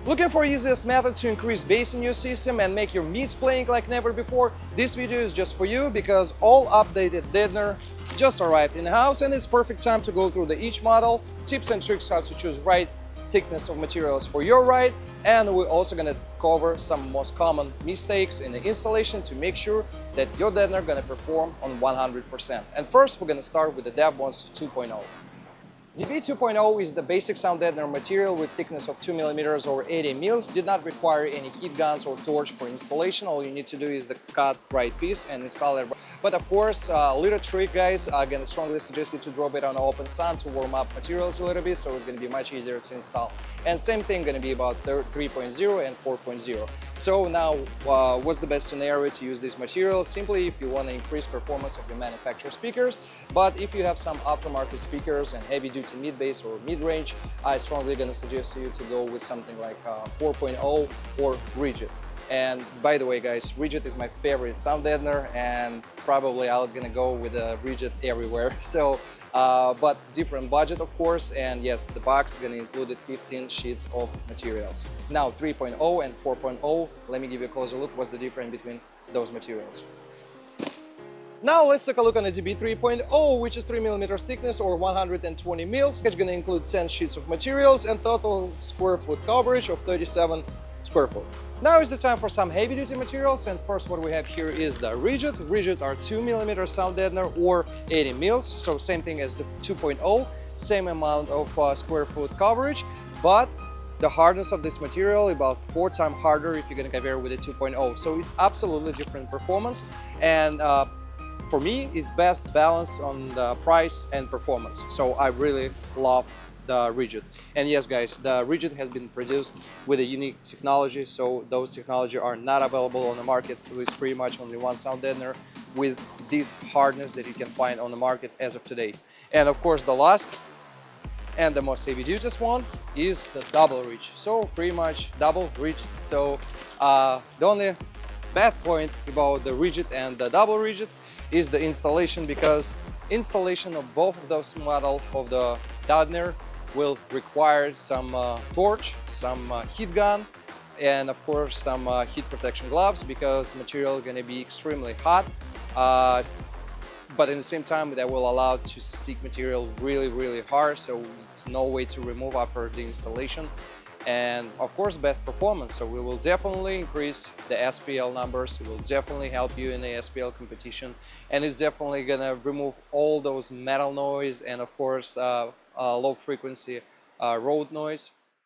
Looking for easiest method to increase bass in your system and make your mids playing like never before? This video is just for you because all updated deadener just arrived in-house and it's perfect time to go through each model, tips and tricks how to choose right thickness of materials for your ride, and we're also going to cover some most common mistakes in the installation to make sure that your deadener going to perform on 100%. And first we're going to start with the Deaf Bonce 2.0. DB 2.0 is the basic sound deadener material with thickness of 2 mm or 80 mils. Did not require any heat guns or torch for installation. All you need to do is the cut right piece and install it. But of course, little trick, guys, I'm gonna strongly suggest you to drop it on open sun to warm up materials a little bit, so it's gonna be much easier to install. And same thing gonna be about 3.0 and 4.0. So now, what's the best scenario to use this material? Simply if you want to increase performance of your manufacturer speakers, but if you have some aftermarket speakers and heavy-duty mid-bass or mid-range, I strongly gonna suggest you to go with something like 4.0 or rigid. And by the way, guys, rigid is my favorite sound deadener, and probably I'm gonna go with a rigid everywhere. So, but different budget, of course, and yes, the box is gonna include 15 sheets of materials. Now, 3.0 and 4.0, let me give you a closer look. What's the difference between those materials? Now let's take a look on the DB 3.0, which is 3 mm thickness or 120 mils. It's gonna include 10 sheets of materials and total square foot coverage of 37 square foot. Now is the time for some heavy duty materials, and first what we have here is the rigid. Rigid are 2 mm sound deadener or 80 mils, so same thing as the 2.0, same amount of square foot coverage, but the hardness of this material about 4 times harder if you're gonna compare with the 2.0. So it's absolutely different performance, and for me, it's best balance on the price and performance. So I really love the rigid. And yes, guys, the rigid has been produced with a unique technology. So those technology are not available on the market. So it's pretty much only one sound deadener with this hardness that you can find on the market as of today. And of course, the last and the most heavy duty one is the double reach. So pretty much double reach. So the only bad point about the rigid and the double rigid is the installation, because installation of both of those models of the deadener will require some torch, some heat gun, and of course some heat protection gloves, because material is going to be extremely hot, but at the same time that will allow to stick material really hard, so it's no way to remove after the installation. And of course, best performance. So we will definitely increase the SPL numbers. It will definitely help you in the SPL competition, and it's definitely gonna remove all those metal noise and of course low frequency road noise.